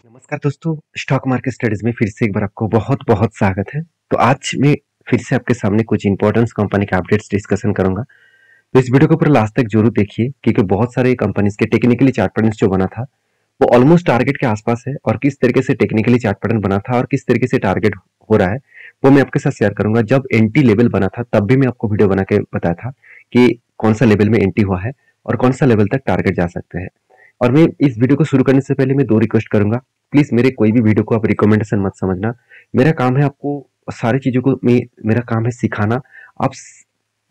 नमस्कार दोस्तों, stock market studies में फिर से एक बार आपको बहुत-बहुत स्वागत है। तो आज मैं फिर से आपके सामने कुछ इंपॉर्टेंट कंपनी के अपडेट्स डिस्कशन करूंगा। तो इस वीडियो को पूरा लास्ट तक जरूर देखिए क्योंकि बहुत सारे कंपनीज के टेक्निकली चार्ट पैटर्न्स जो बना था वो ऑलमोस्ट टारगेट के आसपास है और किस तरीके से टेक्निकली चार्ट पैटर्न बना था और किस तरीके से टारगेट हो रहा है वो मैं आपके साथ शेयर करूंगा। जब एंटी लेवल बना था तब भी मैं आपको वीडियो बना के बताया था कि कौन सा लेवल में एंटी हुआ है और कौन सा लेवल तक टारगेट जा सकते हैं। और मैं इस वीडियो को शुरू करने से पहले मैं दो रिक्वेस्ट करूंगा। प्लीज मेरे कोई भी वीडियो को आप रिकमेंडेशन मत समझना। मेरा काम है आपको सारी चीजों को मेरा काम है सिखाना। आप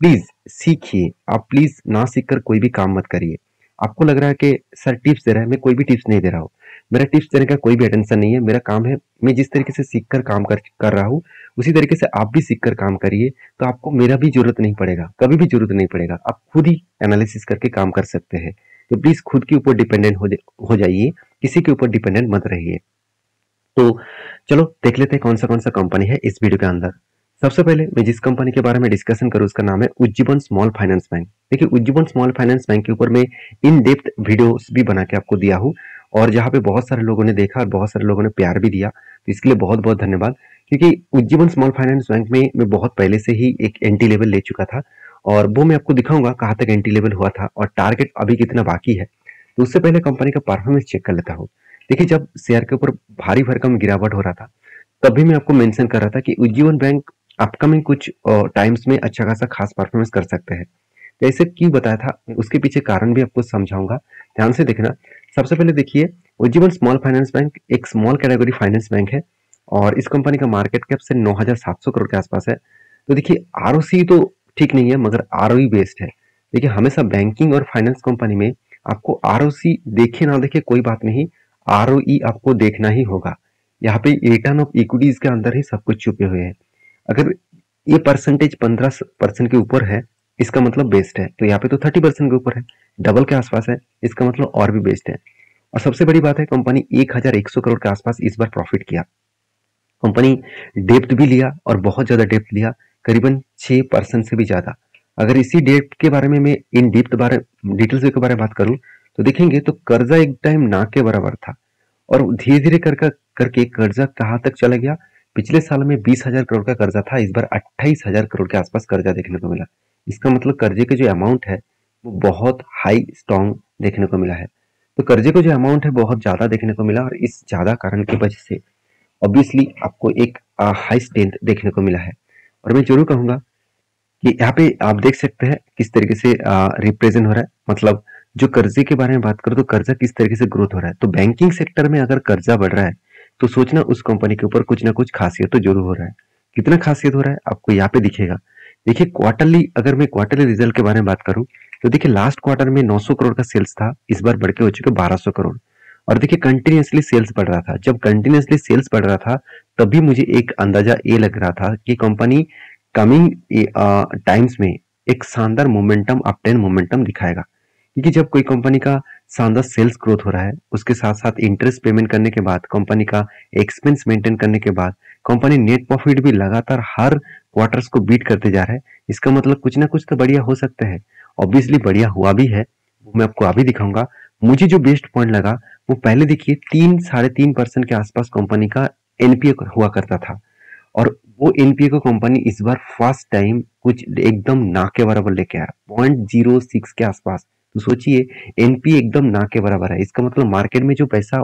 प्लीज सीखिए। आप प्लीज ना सीख कर कोई भी काम मत करिए। आपको लग रहा है कि सर टिप्स दे रहा है, मैं कोई भी टिप्स नहीं दे रहा हूँ। मेरा टिप्स देने का कोई भी अटेंशन नहीं है। मेरा काम है मैं जिस तरीके से सीख कर काम कर रहा हूँ उसी तरीके से आप भी सीख कर काम करिए। तो आपको मेरा भी जरूरत नहीं पड़ेगा, कभी भी जरूरत नहीं पड़ेगा। आप खुद ही एनालिसिस करके काम कर सकते हैं। तो प्लीज खुद के ऊपर डिपेंडेंट हो जाइए, किसी के ऊपर डिपेंडेंट मत रहिए। तो चलो देख लेते हैं कौन सा कंपनी है इस वीडियो के अंदर। सबसे पहले मैं जिस कंपनी के बारे में डिस्कशन करूं उसका नाम है उज्जीवन स्मॉल फाइनेंस बैंक। देखिए उज्जीवन स्मॉल फाइनेंस बैंक के ऊपर मैं इन डेप्थ वीडियोस भी बना के आपको दिया हूं और जहां पे बहुत सारे लोगों ने देखा और बहुत सारे लोगों ने प्यार भी दिया, तो इसके लिए बहुत बहुत धन्यवाद। क्योंकि उज्जीवन स्मॉल फाइनेंस बैंक में मैं बहुत पहले से ही एक एंटी लेवल ले चुका था और वो मैं आपको दिखाऊंगा कहाँ तक एंटी लेवल हुआ था और टारगेट अभी कितना बाकी है। तो उससे पहले कंपनी का परफॉर्मेंस चेक कर लेता हूँ। देखिए जब शेयर के ऊपर भारी भरकम गिरावट हो रहा था तब भी मैं आपको मेंशन कर रहा था कि उज्जीवन बैंक अपकमिंग कुछ टाइम्स में अच्छा खासा खास परफॉर्मेंस कर सकते हैं। तो ऐसे क्यों बताया था उसके पीछे कारण भी आपको समझाऊंगा, ध्यान से देखना। सबसे पहले देखिए उज्जीवन स्मॉल फाइनेंस बैंक एक स्मॉल कैटेगरी फाइनेंस बैंक है और इस कंपनी का मार्केट कैप से 9,700 करोड़ के आसपास है। तो देखिए आरओसी तो ठीक नहीं है मगर आरओई बेस्ड है। देखिए हमेशा बैंकिंग और फाइनेंस कंपनी में आपको आरओसी देखे ना देखे कोई बात नहीं, आरओई आपको देखना ही होगा। यहाँ पे रिटर्न ऑफ इक्विटीज के अंदर ही सब कुछ छुपे हुए हैं। अगर ये परसेंटेज 15% के ऊपर है इसका मतलब बेस्ट है, तो यहाँ पे तो 30% के ऊपर है, डबल के आसपास है, इसका मतलब और भी बेस्ट है। और सबसे बड़ी बात है कंपनी 1,100 करोड़ के आसपास इस बार प्रॉफिट किया। कंपनी डेप्थ भी लिया और बहुत ज्यादा डेप्थ लिया, करीबन 6% से भी ज्यादा। अगर इसी डेप्थ के बारे में मैं इन डेप्थ बारे डिटेल्स के बारे में बात करूं तो देखेंगे तो कर्जा एक टाइम ना के बराबर था और धीरे धीरे करके कर्जा कहाँ तक चला गया। पिछले साल में 20,000 करोड़ का कर्जा था, इस बार 28,000 करोड़ के आसपास कर्जा देखने को मिला। इसका मतलब कर्जे के जो अमाउंट है वो बहुत हाई स्ट्रॉन्ग देखने को मिला है। तो कर्जे को जो अमाउंट है बहुत ज्यादा देखने को मिला और इस ज्यादा कारण की वजह से ऑब्वियसली आपको एक हाई स्ट्रेंथ देखने को मिला है। और मैं जरूर कहूंगा कि यहाँ पे आप देख सकते हैं किस तरीके से रिप्रेजेंट हो रहा है। मतलब जो कर्जे के बारे में बात करो तो कर्जा किस तरीके से ग्रोथ हो रहा है। तो बैंकिंग सेक्टर में अगर कर्जा बढ़ रहा है तो सोचना उस कंपनी के ऊपर कुछ ना कुछ खासियत तो जरूर हो रहा है। कितना खासियत हो रहा है आपको यहाँ पे दिखेगा। देखिए क्वार्टरली, अगर मैं क्वार्टरली रिजल्ट के बारे में बात करूं तो देखिए लास्ट क्वार्टर में 900 करोड़ का सेल्स था, इस बार बढ़ के हो चुके 1200 करोड़। और देखिए कंटिन्यूसली सेल्स बढ़ रहा था। जब कंटिन्यूसली सेल्स बढ़ रहा था तभी मुझे एक अंदाजा ये लग रहा था कि कंपनी कमिंग टाइम्स में एक शानदार मोमेंटम, अपटेन मोमेंटम दिखाएगा। क्योंकि जब कोई कंपनी का शानदार सेल्स ग्रोथ हो रहा है उसके साथ साथ इंटरेस्ट पेमेंट करने के बाद, कंपनी का एक्सपेंस मेंटेन करने के बाद कंपनी नेट प्रॉफिट भी लगातार हर क्वार्टर्स को बीट करते जा रहा है, इसका मतलब कुछ ना कुछ तो बढ़िया हो सकता है। ऑब्वियसली बढ़िया हुआ भी है, वो मैं आपको अभी दिखाऊंगा। मुझे जो बेस्ट पॉइंट लगा वो पहले देखिए 3-3.5% के आसपास कंपनी का एनपीए हुआ करता था और वो एनपीए को कंपनी इस बार फर्स्ट टाइम कुछ एकदम ना के बराबर लेके आया, 0.06 के आसपास। तो सोचिए एनपीए एकदम ना के बराबर है, इसका मतलब मार्केट में जो पैसा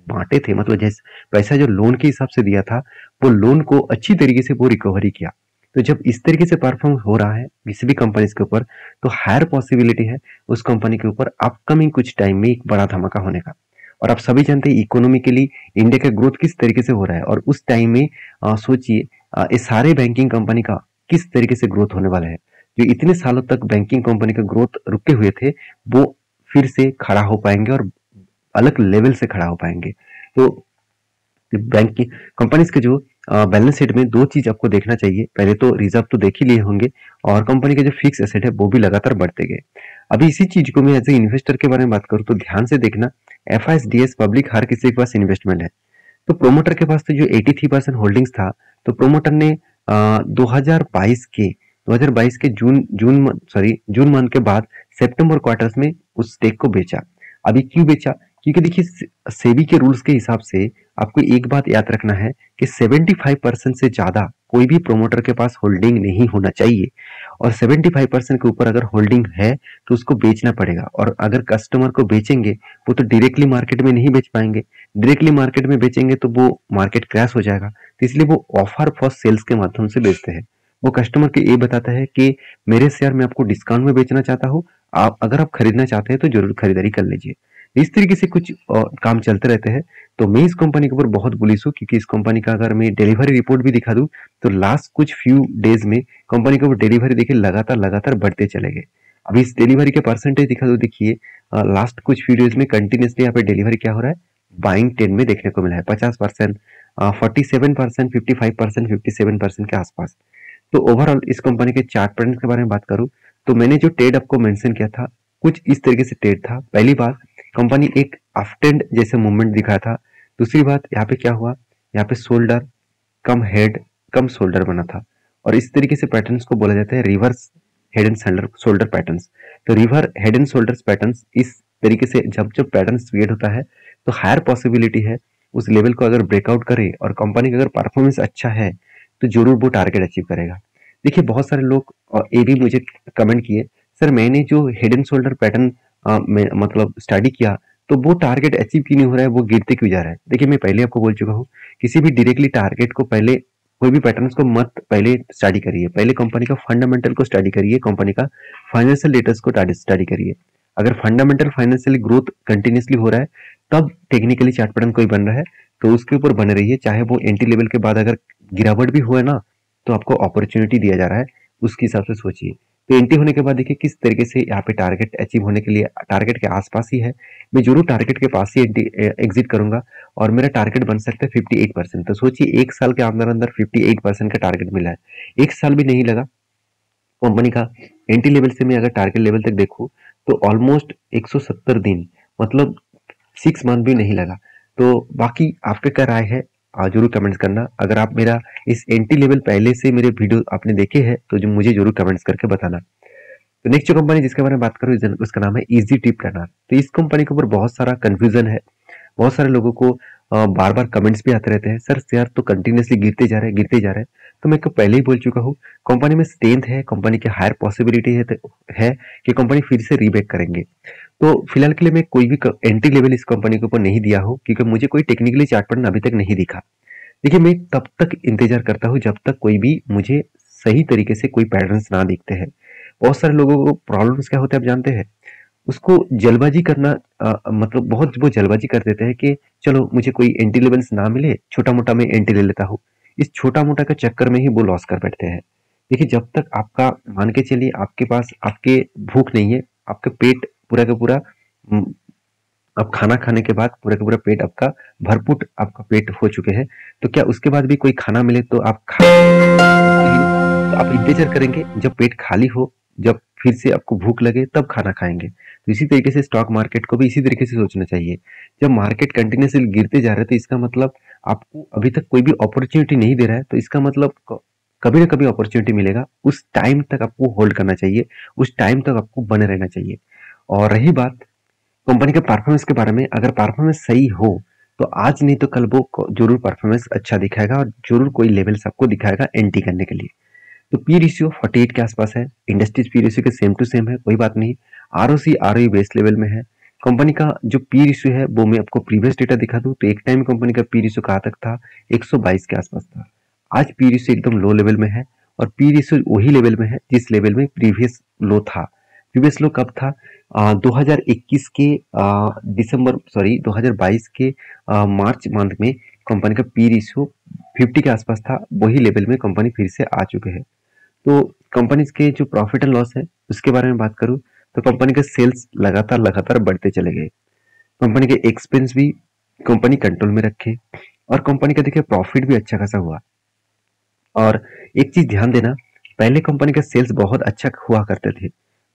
बांटे थे, मतलब जैसे पैसा जो लोन के हिसाब से दिया था वो लोन को अच्छी तरीके से वो रिकवरी किया। तो जब इस तरीके से परफॉर्म हो रहा है किसी भी कंपनी के ऊपर तो हायर पॉसिबिलिटी है उस कंपनी के ऊपर अपकमिंग कुछ टाइम में एक बड़ा धमाका होने का। और आप सभी जानते हैं इकोनॉमिकली इंडिया का ग्रोथ किस तरीके से हो रहा है और उस टाइम में सोचिए इस सारे बैंकिंग कंपनी का किस तरीके से ग्रोथ होने वाला है। जो इतने सालों तक बैंकिंग कंपनी का ग्रोथ रुके हुए थे वो फिर से खड़ा हो पाएंगे और अलग लेवल से खड़ा हो पाएंगे। तो बैंकिंग कंपनीज के जो बैलेंस शीट में दो चीज आपको देखना चाहिए। पहले तो रिजर्व तो देख ही लिए होंगे और कंपनी के जो फिक्स एसेट है वो भी लगातार बढ़ते गए। अभी इसी चीज को मैं एज ए इन्वेस्टर के बारे में बात करूँ तो ध्यान से देखना, एफआईएसडीएस पब्लिक हर किसी के पास इन्वेस्टमेंट है। तो प्रोमोटर के पास तो जो 83% होल्डिंग्स था तो प्रोमोटर ने 2022 के जून मंथ के बाद सितंबर क्वार्टर्स में उस स्टेक को बेचा। अभी क्यों बेचा? क्योंकि देखिए सेबी के रूल्स के हिसाब से आपको एक बात याद रखना है कि 75% से ज्यादा कोई भी प्रोमोटर के पास होल्डिंग नहीं होना चाहिए, और 75% के ऊपर अगर होल्डिंग है तो उसको बेचना पड़ेगा। और अगर कस्टमर को बेचेंगे वो तो डायरेक्टली मार्केट में नहीं बेच पाएंगे, डायरेक्टली मार्केट में बेचेंगे तो वो मार्केट क्रैश हो जाएगा। तो इसलिए वो ऑफर फॉर सेल्स के माध्यम से बेचते हैं। वो कस्टमर को ये बताता है कि मेरे शेयर में आपको डिस्काउंट में बेचना चाहता हूँ, आप अगर आप खरीदना चाहते हैं तो जरूर खरीदारी कर लीजिए। इस तरीके से कुछ काम चलते रहते हैं। तो मैं इस कंपनी के ऊपर बहुत बुलिश हूँ, क्योंकि इस कंपनी का अगर मैं डिलीवरी रिपोर्ट भी दिखा दूं तो लास्ट कुछ फ्यू डेज में कंपनी के ऊपर डिलीवरी देखिए लगातार लगातार बढ़ते चले गए। अभी इस डिलीवरी के परसेंटेज दिखा दो, देखिए लास्ट कुछ फ्यू डेज में कंटिन्यूसली यहाँ पे डिलीवरी क्या हो रहा है, बाइंग 10 में देखने को मिला है 50%, 47%, 55%, 57% के आसपास। तो ओवरऑल इस कंपनी के चार्ट पैटर्न के बारे में बात करूं तो मैंने जो ट्रेड आपको मेंशन किया था कुछ इस तरीके से ट्रेड था। पहली बात, कंपनी एक अपट्रेंड जैसे मूवमेंट दिखाया था। दूसरी बात, यहाँ पे क्या हुआ, यहाँ पे शोल्डर कम हेड कम शोल्डर बना था, और इस तरीके से पैटर्न्स को बोला जाता है reverse head and shoulder patterns. तो reverse head and shoulders patterns इस तरीके से जब जब पैटर्न्स क्रिएट होता है तो हायर पॉसिबिलिटी है उस लेवल को अगर ब्रेकआउट करे और कंपनी का अगर परफॉर्मेंस अच्छा है तो जरूर वो टारगेट अचीव करेगा। देखिए बहुत सारे लोग ये भी मुझे कमेंट किए, सर मैंने जो हेड एंड शोल्डर पैटर्न में मतलब स्टडी किया तो वो टारगेट अचीव क्यों नहीं हो रहा है, वो गिरते क्यों जा रहा है। देखिए मैं पहले आपको बोल चुका हूँ, किसी भी डायरेक्टली टारगेट को पहले कोई भी पैटर्न्स को मत पहले स्टडी करिए, पहले कंपनी का फंडामेंटल को स्टडी करिए, कंपनी का फाइनेंशियल डेटास को स्टडी करिए। अगर फंडामेंटल फाइनेंशियली ग्रोथ कंटिन्यूसली हो रहा है तब टेक्निकली चार्ट पैटर्न कोई बन रहा है तो उसके ऊपर बने रहिए। चाहे वो एंटी लेवल के बाद अगर गिरावट भी हुआ ना तो आपको अपॉर्चुनिटी दिया जा रहा है, उसके हिसाब से सोचिए। तो एंट्री होने के बाद देखिए किस तरीके से यहाँ पे टारगेट अचीव होने के लिए टारगेट के आसपास ही है, मैं जरूर टारगेट के पास ही एग्जिट करूंगा और मेरा टारगेट बन सकता है 58%। तो सोचिए एक साल के अंदर अंदर 58% का टारगेट मिला है, एक साल भी नहीं लगा। कंपनी का एंट्री लेवल से मैं अगर टारगेट लेवल तक देखूं तो ऑलमोस्ट 170 दिन, मतलब 6 मंथ भी नहीं लगा। तो बाकी आपके क्या राय है जरूर कमेंट्स करना। अगर आप मेरा इस एंट्री लेवल पहले से मेरे वीडियो आपने देखे हैं तो जो मुझे जरूर कमेंट्स करके बताना। तो नेक्स्ट जो कंपनी जिसके बारे में बात करूँ उसका नाम है इजी ट्रिप प्लानर। तो इस कंपनी के ऊपर बहुत सारा कंफ्यूजन है, बहुत सारे लोगों को बार बार कमेंट्स भी आते रहते हैं, सर शेयर तो कंटिन्यूसली गिरते जा रहे हैं गिरते जा रहे हैं। तो मैं पहले ही बोल चुका हूँ कंपनी में स्ट्रेंथ है, कंपनी की हायर पॉसिबिलिटी है कि कंपनी फिर से रीबैक करेंगे। तो फिलहाल के लिए मैं कोई भी एंट्री लेवल इस कंपनी के ऊपर नहीं दिया हूँ क्योंकि मुझे कोई टेक्निकली चार्ट पैटर्न अभी तक नहीं दिखा। देखिए मैं तब तक इंतजार करता हूँ जब तक कोई भी मुझे सही तरीके से कोई पैटर्न्स ना दिखते हैं। बहुत सारे लोगों को प्रॉब्लम्स क्या होते हैं आप जानते हैं, उसको जल्दबाजी करना मतलब बहुत वो जल्दबाजी कर देते हैं कि चलो मुझे कोई एंट्री लेवल्स ना मिले छोटा मोटा मैं एंट्री ले लेता हूँ। इस छोटा मोटा के चक्कर में ही वो लॉस कर बैठते हैं। देखिए जब तक आपका मान के चलिए आपके पास आपके भूख नहीं है, आपका पेट पूरा का पूरा अब खाना खाने के बाद पूरा का पूरा पेट आपका भरपूर आपका पेट हो चुके हैं, तो क्या उसके बाद भी कोई खाना मिले तो आप खा तो आप इंतजार करेंगे जब पेट खाली हो, जब फिर से आपको भूख लगे तब खाना खाएंगे। तो इसी तरीके से स्टॉक मार्केट को भी इसी तरीके से सोचना चाहिए। जब मार्केट कंटिन्यूसली गिरते जा रहे हैं तो इसका मतलब आपको अभी तक कोई भी अपॉर्चुनिटी नहीं दे रहा है, तो इसका मतलब कभी ना कभी अपॉर्चुनिटी मिलेगा, उस टाइम तक आपको होल्ड करना चाहिए, उस टाइम तक आपको बने रहना चाहिए। और रही बात कंपनी के परफॉर्मेंस के बारे में, अगर परफॉर्मेंस सही हो तो आज नहीं तो कल वो जरूर परफॉर्मेंस अच्छा दिखाएगा और जरूर कोई लेवल्स आपको दिखाएगा एंट्री करने के लिए। तो पी रेशियो 48 के आसपास है, इंडस्ट्रीज पी रेशियो के सेम टू सेम है, कोई बात नहीं। आरओसी आरओई बेस लेवल में है। कंपनी का जो पी रेशियो है वो मैं आपको प्रीवियस डेटा दिखा दूं तो एक टाइम कंपनी का पी रेशियो कहाँ तक था, 122 के आसपास था। आज पी रेशियो एकदम लो लेवल में है और पी रेशियो वही लेवल में है जिस लेवल में प्रीवियस लो था। प्रीवियस लो कब था, 2021 के दिसंबर 2022 के मार्च मंथ में कंपनी का पी रेशियो 50 के आसपास था, वही लेवल में कंपनी फिर से आ चुके हैं। तो कंपनी के जो प्रॉफिट एंड लॉस है उसके बारे में बात करूं तो कंपनी के सेल्स लगातार लगातार बढ़ते चले गए, कंपनी के एक्सपेंस भी कंपनी कंट्रोल में रखे और कंपनी का देखिए प्रॉफिट भी अच्छा खासा हुआ। और एक चीज ध्यान देना, पहले कंपनी का सेल्स बहुत अच्छा हुआ करते थे,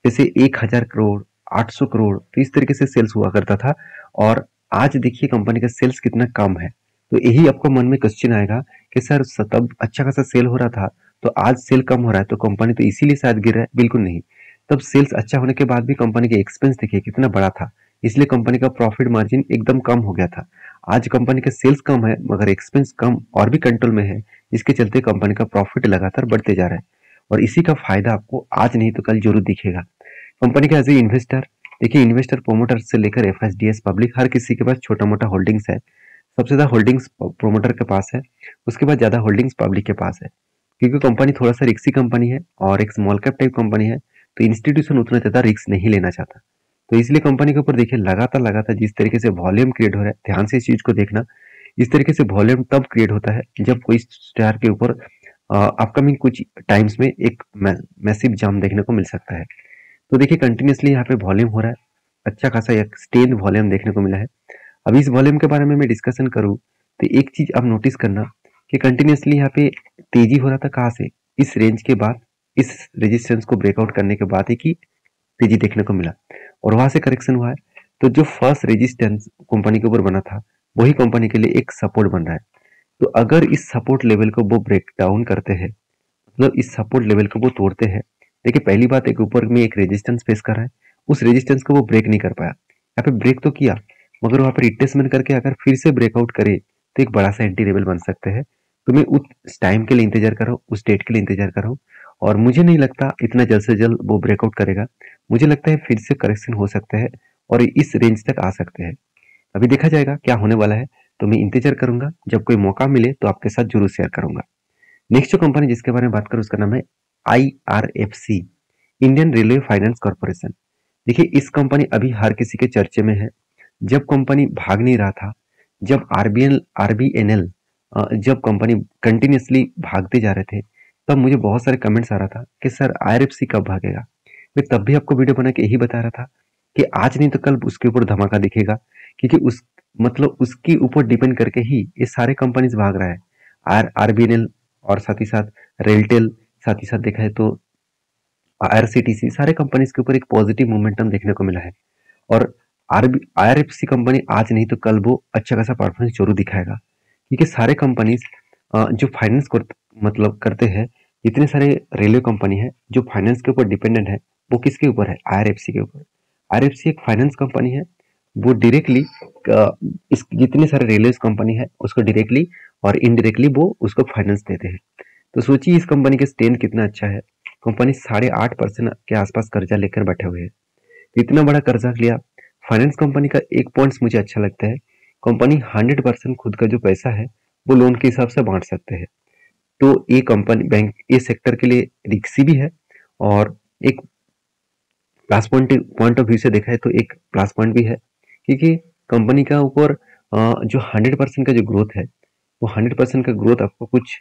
जैसे 1000 करोड़ 800 करोड़ तो इस तरीके से सेल्स हुआ करता था। और आज देखिए कंपनी का सेल्स कितना कम है। तो यही आपको मन में क्वेश्चन आएगा कि सर तब अच्छा खासा सेल हो रहा था तो आज सेल कम हो रहा है तो कंपनी तो इसीलिए शायद गिर रहा है। बिल्कुल नहीं, तब सेल्स अच्छा होने के बाद भी कंपनी के एक्सपेंस देखिए कितना बड़ा था, इसलिए कंपनी का प्रॉफिट मार्जिन एकदम कम हो गया था। आज कंपनी का सेल्स कम है मगर एक्सपेंस कम और भी कंट्रोल में है, इसके चलते कंपनी का प्रॉफिट लगातार बढ़ते जा रहा है और इसी का फायदा आपको आज नहीं तो कल जरूर दिखेगा। कंपनी का एज ए इन्वेस्टर, देखिए इन्वेस्टर प्रोमोटर से लेकर एफएसडीएस पब्लिक हर किसी के पास छोटा मोटा होल्डिंग्स है। सबसे ज्यादा होल्डिंग्स प्रोमोटर के पास है, उसके बाद ज्यादा होल्डिंग्स पब्लिक के पास है। क्योंकि कंपनी थोड़ा सा रिक्सी कंपनी है और एक स्मॉल कैप टाइप कंपनी है, तो इंस्टीट्यूशन उतना ज्यादा रिस्क नहीं लेना चाहता। तो इसलिए कंपनी के ऊपर देखिए लगातार लगातार जिस तरीके से वॉल्यूम क्रिएट हो रहा है, ध्यान से इस चीज को देखना। इस तरीके से वॉल्यूम तब क्रिएट होता है जब कोई शेयर के ऊपर अपकमिंग कुछ टाइम्स में एक मैसिव जंप देखने को मिल सकता है। तो देखिए कंटिन्यूसली यहाँ पे वॉल्यूम हो रहा है, अच्छा खासा एक स्टेन वॉल्यूम देखने को मिला है। अभी इस वॉल्यूम के बारे में मैं डिस्कशन करूँ तो एक चीज आप नोटिस करना कि कंटिन्यूसली यहाँ पे तेजी हो रहा था, कहाँ से, इस रेंज के बाद, इस रेजिस्टेंस को ब्रेकआउट करने के बाद ही तेजी देखने को मिला और वहां से करेक्शन हुआ है। तो जो फर्स्ट रेजिस्टेंस कंपनी के ऊपर बना था वही कंपनी के लिए एक सपोर्ट बन रहा है। तो अगर इस सपोर्ट लेवल को वो ब्रेक डाउन करते हैं, मतलब इस सपोर्ट लेवल को वो तोड़ते हैं, देखिए पहली बात एक ऊपर में एक रेजिस्टेंस फेस कर रहा है, उस रेजिस्टेंस को वो ब्रेक नहीं कर पाया। यहाँ पे ब्रेक तो किया मगर वहां पर रिट्रेसमेंट करके अगर फिर से ब्रेकआउट करे तो एक बड़ा सा एंटी लेवल बन सकते हैं। तो मैं उस टाइम के लिए इंतजार कर रहा हूँ, उस डेट के लिए इंतजार कर रहा हूँ और मुझे नहीं लगता इतना जल्द से जल्द वो ब्रेकआउट करेगा। मुझे लगता है फिर से करेक्शन हो सकते हैं और इस रेंज तक आ सकते हैं। अभी देखा जाएगा क्या होने वाला है, तो मैं इंतजार करूंगा, जब कोई मौका मिले तो आपके साथ जरूर शेयर करूंगा। नेक्स्ट जो कंपनी जिसके बारे में बात करूं उसका नाम है IRFC, Indian railway finance corporation. देखिए इस कंपनी अभी हर किसी के चर्चे में है। जब कंपनी भाग नहीं रहा था, जब RBNL जब कंपनी कंटिन्यूसली भागते जा रहे थे, तब मुझे बहुत सारे कमेंट्स आ रहा था कि सर IRFC कब भागेगा। मैं तब भी आपको वीडियो बना के यही बता रहा था कि आज नहीं तो कल उसके ऊपर धमाका दिखेगा, क्योंकि उस मतलब उसके ऊपर डिपेंड करके ही ये सारे कंपनीज भाग रहा है। RBNL और साथ ही साथ रेलटेल, साथ ही साथ देखा है तो IRCTC, सारे कंपनीज के ऊपर एक पॉजिटिव मोमेंटम देखने को मिला है और IRFC कंपनी आज नहीं तो कल वो अच्छा खासा परफॉर्मेंस जरूर दिखाएगा, क्योंकि सारे कंपनीज जो फाइनेंस मतलब करते हैं, इतने सारे रेलवे कंपनी है जो फाइनेंस के ऊपर डिपेंडेंट है, वो किसके ऊपर है, IRFC के ऊपर। IRFC एक फाइनेंस कंपनी है, वो डायरेक्टली इस जितने सारे रेलवे कंपनी है उसको डायरेक्टली और इनडायरेक्टली वो उसको फाइनेंस देते हैं। तो सोचिए इस कंपनी का स्ट्रेंथ कितना अच्छा है। कंपनी 8.5% के आसपास कर्जा लेकर बैठे हुए हैं। इतना बड़ा कर्जा लिया। फाइनेंस कंपनी का एक पॉइंट मुझे अच्छा लगता है, कंपनी 100% खुद का जो पैसा है वो लोन के हिसाब से बांट सकते हैं। तो ये कंपनी बैंक ये सेक्टर के लिए रिक्सी भी है और एक प्लस पॉइंट ऑफ व्यू से देखा है तो एक प्लस पॉइंट भी है, क्योंकि कंपनी का ऊपर जो 100% का जो ग्रोथ है, वो 100% का ग्रोथ आपको कुछ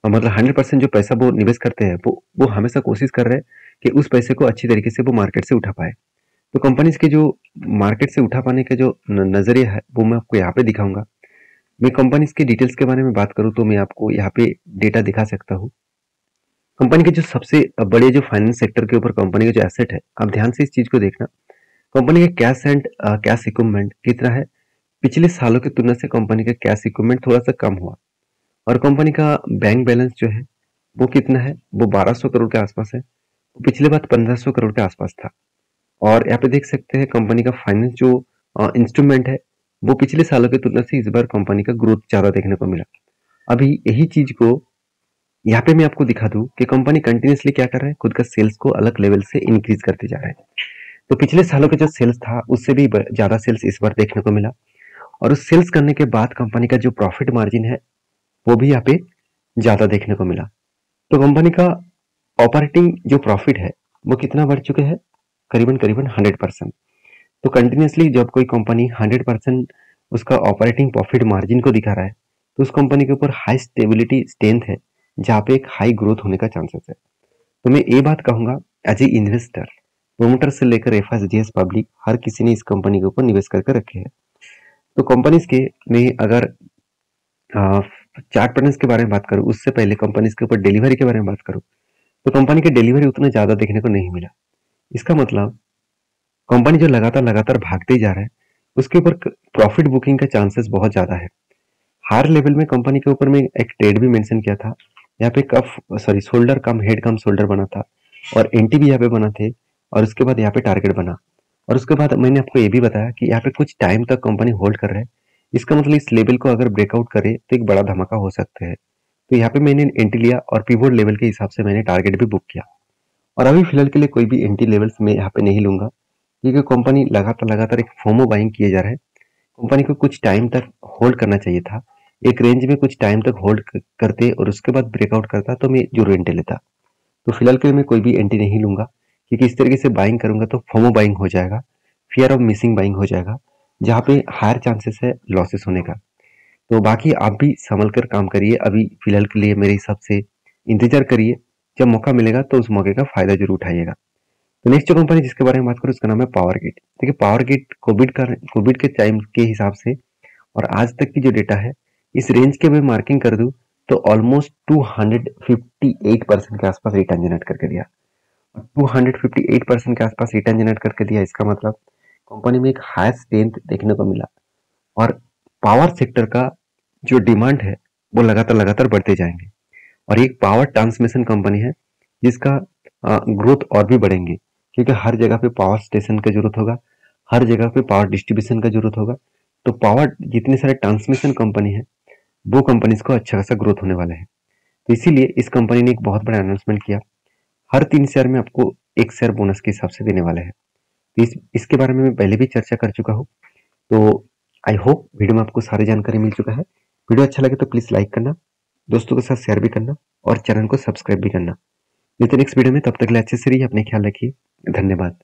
मतलब 100% जो पैसा वो निवेश करते हैं वो हमेशा कोशिश कर रहे हैं कि उस पैसे को अच्छी तरीके से वो मार्केट से उठा पाए। तो कंपनीज के जो मार्केट से उठा पाने का जो नजरिया है वो मैं आपको यहाँ पे दिखाऊंगा। मैं कंपनीज के डिटेल्स के बारे में बात करूँ तो मैं आपको यहाँ पे डेटा दिखा सकता हूँ। कंपनी के जो सबसे बड़े जो फाइनेंस सेक्टर के ऊपर कंपनी का जो एसेट है, आप ध्यान से इस चीज को देखना। कंपनी का कैश एंड कैश इक्विपमेंट कितना है, पिछले सालों की तुलना से कंपनी का कैश इक्विपमेंट थोड़ा सा कम हुआ और कंपनी का बैंक बैलेंस जो है वो कितना है, वो 1200 करोड़ के आसपास है। पिछले बार 1500 करोड़ के आसपास था। और यहाँ पे देख सकते हैं कंपनी का फाइनेंस जो इंस्ट्रूमेंट है वो पिछले सालों की तुलना से इस बार कंपनी का ग्रोथ ज्यादा देखने को मिला। अभी यही चीज को यहाँ पे मैं आपको दिखा दूं कि कंपनी कंटिन्यूसली क्या कर रहा है, खुद का सेल्स को अलग लेवल से इंक्रीज करते जा रहा है। तो पिछले सालों का जो सेल्स था उससे भी ज्यादा सेल्स इस बार देखने को मिला और उस सेल्स करने के बाद कंपनी का जो प्रॉफिट मार्जिन है वो भी यहाँ पे ज्यादा देखने को मिला। तो कंपनी का ऑपरेटिंग जो प्रॉफिट है वो कितना बढ़ चुके हैं, करीबन करीबन 100%। तो कंटिन्यूसली जब कोई कंपनी 100% उसका ऑपरेटिंग प्रॉफिट मार्जिन को दिखा रहा है तो उस कंपनी के ऊपर हाई स्टेबिलिटी स्ट्रेंथ है, जहाँ पे एक हाई ग्रोथ होने का चांसेस है। तो मैं ये बात कहूंगा एज ए इन्वेस्टर, प्रोमोटर से लेकर एफएसडीएस पब्लिक हर किसी ने इस कंपनी के ऊपर निवेश करके रखे हैं। तो कंपनीज के में अगर चार्ट पैटर्न्स के बारे में बात करूं उससे पहले कंपनीज के ऊपर डिलीवरी के बारे में बात करूं तो कंपनी के डिलीवरी उतना ज्यादा देखने को नहीं मिला। इसका मतलब कंपनी जो लगातार लगातार भागते ही जा रहा है उसके ऊपर प्रॉफिट बुकिंग का चांसेस बहुत ज्यादा है। हायर लेवल में कंपनी के ऊपर में एक ट्रेड भी मेंशन किया था, यहाँ पे शोल्डर कम हेड कम शोल्डर बना था और एनटी भी यहाँ पे बना थे और उसके बाद यहाँ पे टारगेट बना। और उसके बाद मैंने आपको ये भी बताया कि यहाँ पे कुछ टाइम तक कंपनी होल्ड कर रहा है। इसका मतलब इस लेवल को अगर ब्रेकआउट करे तो एक बड़ा धमाका हो सकता है। तो यहाँ पे मैंने एंट्री लिया और पिवोट लेवल के हिसाब से मैंने टारगेट भी बुक किया। और अभी फिलहाल के लिए कोई भी एंट्री लेवल्स मैं यहाँ पे नहीं लूंगा, क्योंकि कंपनी लगातार लगातार एक फोमो बाइंग किए जा रहा है। कंपनी को कुछ टाइम तक होल्ड करना चाहिए था, एक रेंज में कुछ टाइम तक होल्ड करते और उसके बाद ब्रेकआउट करता तो मैं जरूर एंट्री लेता। तो फिलहाल के लिए मैं कोई भी एंट्री नहीं लूंगा, क्योंकि इस तरीके से बाइंग करूंगा तो फोमो बाइंग हो जाएगा, फियर ऑफ मिसिंग बाइंग हो जाएगा, जहाँ पे हायर चांसेस है लॉसेस होने का। तो बाकी आप भी संभल कर काम करिए। अभी फिलहाल के लिए मेरे हिसाब से इंतजार करिए, जब मौका मिलेगा तो उस मौके का फायदा जरूर उठाइएगा। तो नेक्स्ट जो कंपनी जिसके बारे में बात करूँ उसका नाम है पावर ग्रिड। देखिए पावर ग्रिड कोविड के टाइम के हिसाब से और आज तक की जो डेटा है, इस रेंज के मैं मार्किंग कर दूं तो ऑलमोस्ट 258% के आसपास रिटर्न जनरेट करके दिया। 258% के आसपास रिटर्न जनरेट करके दिया, इसका मतलब कंपनी में एक हाई स्ट्रेंथ देखने को मिला। और पावर सेक्टर का जो डिमांड है वो लगातार लगातार बढ़ते जाएंगे। और एक पावर ट्रांसमिशन कंपनी है जिसका ग्रोथ और भी बढ़ेंगे, क्योंकि हर जगह पे पावर स्टेशन का जरूरत होगा, हर जगह पे पावर डिस्ट्रीब्यूशन का जरूरत होगा। तो पावर जितने सारे ट्रांसमिशन कंपनी है वो कंपनीज को अच्छा खासा ग्रोथ होने वाला है। तो इसीलिए इस कंपनी ने एक बहुत बड़ा अनाउंसमेंट किया, हर 3 शेयर में आपको 1 शेयर बोनस के हिसाब से देने वाले हैं। तो इसके बारे में मैं पहले भी चर्चा कर चुका हूँ। तो आई होप वीडियो में आपको सारी जानकारी मिल चुका है। वीडियो अच्छा लगे तो प्लीज लाइक करना, दोस्तों के साथ शेयर भी करना और चैनल को सब्सक्राइब भी करना। मिलते नेक्स्ट वीडियो में, तब तक के लिए अच्छे से रहिए, अपने ख्याल रखिए। धन्यवाद।